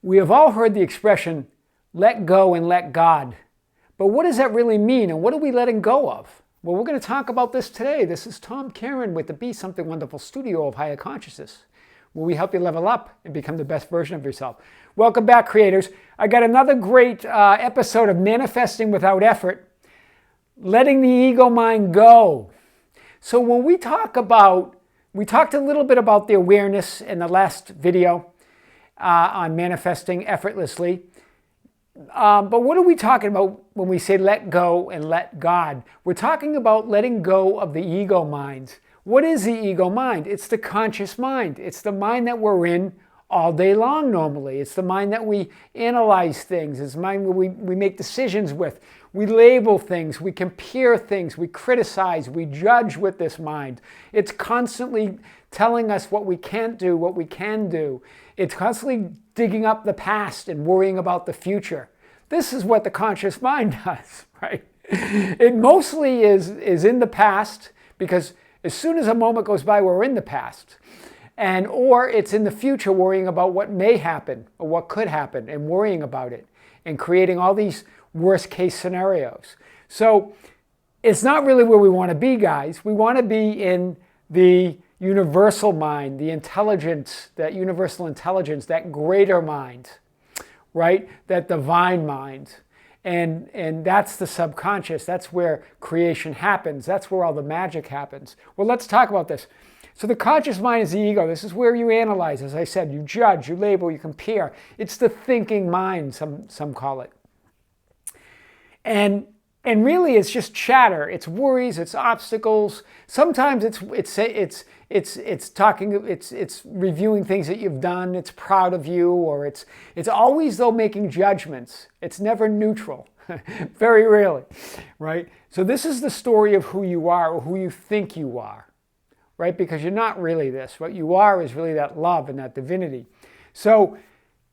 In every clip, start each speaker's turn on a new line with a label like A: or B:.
A: We have all heard the expression, let go and let God. But what does that really mean, and what are we letting go of? Well, we're going to talk about this today. This is Tom Karen with the Be Something Wonderful studio of Higher Consciousness, where we help you level up and become the best version of yourself. Welcome back, creators. I got another great episode of Manifesting Without Effort, letting the ego mind go. So when we talked a little bit about the awareness in the last video on manifesting effortlessly. But what are we talking about when we say let go and let God? We're talking about letting go of the ego mind. What is the ego mind? It's the conscious mind. It's the mind that we're in all day long normally. It's the mind that we analyze things. It's the mind where we make decisions with. We label things, we compare things, we criticize, we judge with this mind. It's constantly telling us what we can't do, what we can do. It's constantly digging up the past and worrying about the future. This is what the conscious mind does, right? It mostly is in the past, because as soon as a moment goes by, we're in the past. Or it's in the future, worrying about what may happen or what could happen and worrying about it and creating all these worst case scenarios. So it's not really where we want to be, guys. We want to be in the universal mind, the intelligence, that universal intelligence, that greater mind, right? That divine mind. And that's the subconscious. That's where creation happens. That's where all the magic happens. Well, let's talk about this. So the conscious mind is the ego. This is where you analyze, as I said. You judge, you label, you compare. It's the thinking mind, some call it. And really, it's just chatter. It's worries. It's obstacles. Sometimes it's reviewing things that you've done. It's proud of you, or it's always though making judgments. It's never neutral, very rarely, right? So this is the story of who you are, or who you think you are, right? Because you're not really this. What you are is really that love and that divinity. So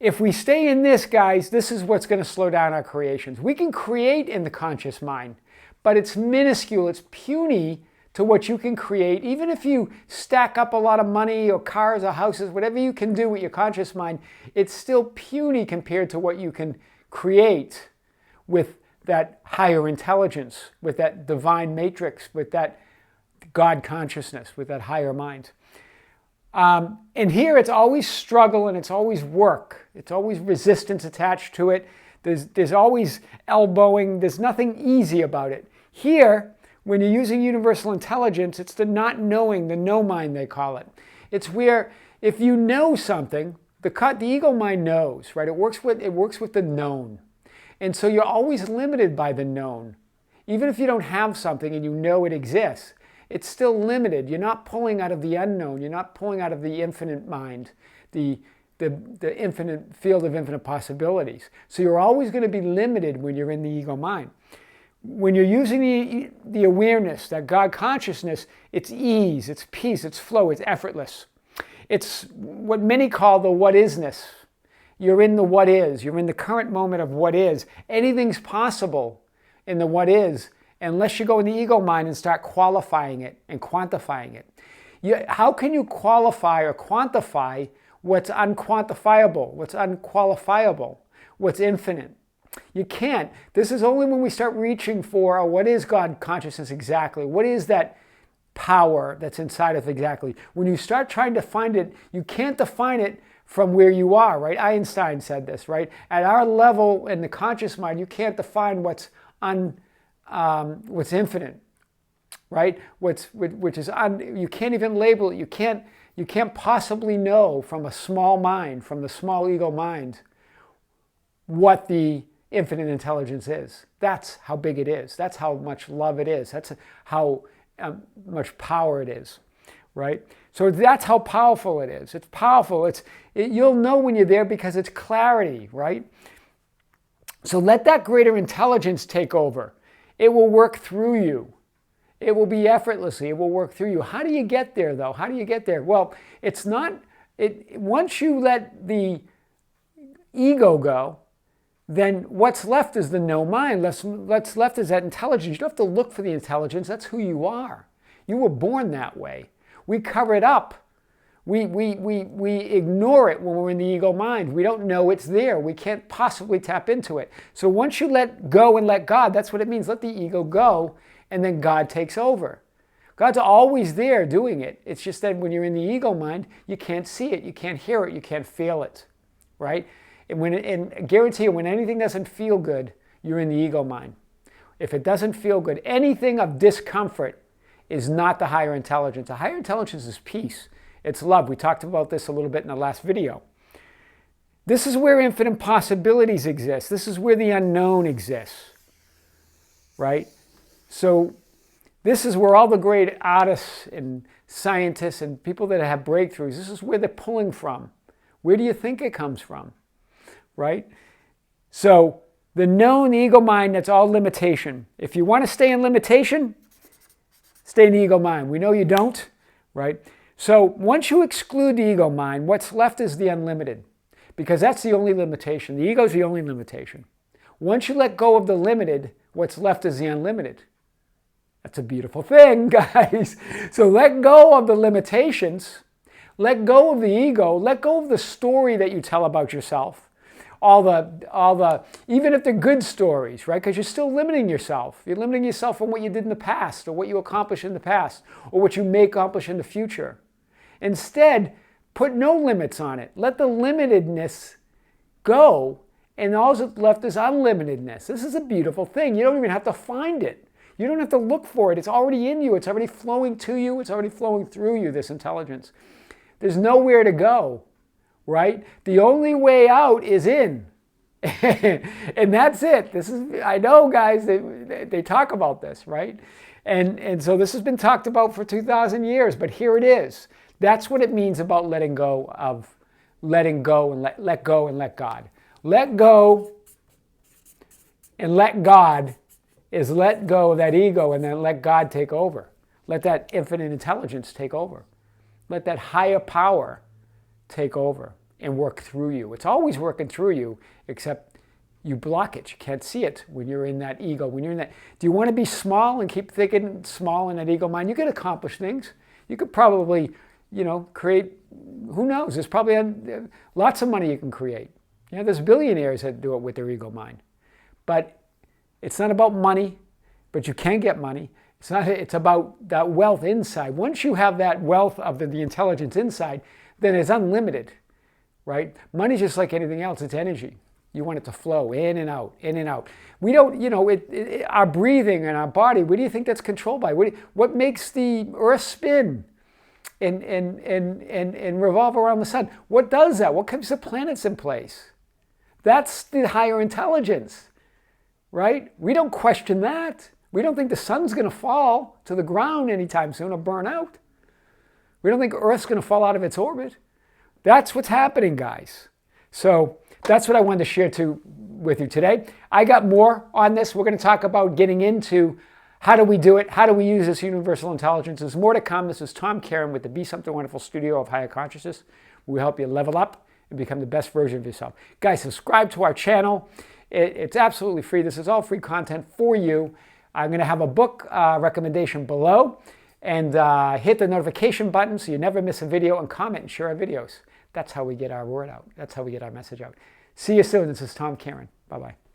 A: if we stay in this, guys, this is what's going to slow down our creations. We can create in the conscious mind, but it's minuscule, it's puny to what you can create. Even if you stack up a lot of money or cars or houses, whatever you can do with your conscious mind, it's still puny compared to what you can create with that higher intelligence, with that divine matrix, with that God consciousness, with that higher mind. And here it's always struggle and it's always work. It's always resistance attached to it. There's always elbowing. There's nothing easy about it. Here, when you're using universal intelligence, it's the not knowing, the no mind they call it. It's where if you know something, the ego mind knows, right? It works with the known. And so you're always limited by the known. Even if you don't have something and you know it exists, it's still limited. You're not pulling out of the unknown. You're not pulling out of the infinite mind, the infinite field of infinite possibilities. So you're always going to be limited when you're in the ego mind. When you're using the awareness, that God consciousness, it's ease, it's peace, it's flow, it's effortless. It's what many call the what isness. You're in the what is. You're in the current moment of what is. Anything's possible in the what is, unless you go in the ego mind and start qualifying it and quantifying it. How can you qualify or quantify what's unquantifiable, what's unqualifiable, what's infinite? You can't. This is only when we start reaching for what is God consciousness exactly? What is that power that's inside of exactly? When you start trying to find it, you can't define it from where you are, right? Einstein said this, right? At our level in the conscious mind, you can't define what's infinite, right? You can't even label it. You can't possibly know from a small mind, from the small ego mind, what the infinite intelligence is. That's how big it is. That's how much love it is. That's how much power it is, right? So that's how powerful it is. It's powerful. You'll know when you're there because it's clarity, right? So let that greater intelligence take over. It will work through you. It will be effortlessly. It will work through you. How do you get there, though? How do you get there? Well, once you let the ego go, then what's left is the no mind. What's left is that intelligence. You don't have to look for the intelligence. That's who you are. You were born that way. We cover it up We ignore it when we're in the ego mind. We don't know it's there. We can't possibly tap into it. So once you let go and let God, that's what it means. Let the ego go, and then God takes over. God's always there doing it. It's just that when you're in the ego mind, you can't see it, you can't hear it, you can't feel it, right? And I guarantee you, when anything doesn't feel good, you're in the ego mind. If it doesn't feel good, anything of discomfort is not the higher intelligence. The higher intelligence is peace. It's love. We talked about this a little bit in the last video. This is where infinite possibilities exist. This is where the unknown exists, right? So this is where all the great artists and scientists and people that have breakthroughs, this is where they're pulling from. Where do you think it comes from, right? So the known, the ego mind, that's all limitation. If you want to stay in limitation, stay in the ego mind. We know you don't, right? So once you exclude the ego mind, what's left is the unlimited, because that's the only limitation. The ego is the only limitation. Once you let go of the limited, what's left is the unlimited. That's a beautiful thing, guys. So let go of the limitations, let go of the ego, let go of the story that you tell about yourself. All the, even if they're good stories, right? Because you're still limiting yourself. You're limiting yourself from what you did in the past, or what you accomplished in the past, or what you may accomplish in the future. Instead, put no limits on it. Let the limitedness go, and all that's left is unlimitedness. This is a beautiful thing. You don't even have to find it. You don't have to look for it. It's already in you. It's already flowing to you. It's already flowing through you, this intelligence. There's nowhere to go, right? The only way out is in. And that's it. This is, I know, guys, they talk about this, right? And so this has been talked about for 2,000 years, but here it is. That's what it means about letting go and let go and let God. Let go and let God is let go of that ego and then let God take over. Let that infinite intelligence take over. Let that higher power take over and work through you. It's always working through you, except you block it. You can't see it when you're in that ego. When you're in that, do you want to be small and keep thinking small in that ego mind? You could accomplish things. You could probably, create, who knows? There's probably lots of money you can create. There's billionaires that do it with their ego mind. But it's not about money, but you can get money. It's about that wealth inside. Once you have that wealth of the intelligence inside, then it's unlimited, right? Money's just like anything else. It's energy. You want it to flow in and out, in and out. We don't, our breathing and our body, what do you think that's controlled by? What makes the earth spin and revolve around the sun? What does that? What keeps the planets in place? That's the higher intelligence, right? We don't question that. We don't think the sun's going to fall to the ground anytime soon or burn out. We don't think Earth's going to fall out of its orbit. That's what's happening, guys. So that's what I wanted to share with you today. I got more on this. We're going to talk about getting into how do we do it? How do we use this universal intelligence? There's more to come. This is Tom Karen with the Be Something Wonderful Studio of Higher Consciousness. We help you level up and become the best version of yourself. Guys, subscribe to our channel. It's absolutely free. This is all free content for you. I'm going to have a book recommendation below, and hit the notification button so you never miss a video, and comment and share our videos. That's how we get our word out. That's how we get our message out. See you soon. This is Tom Karen. Bye-bye.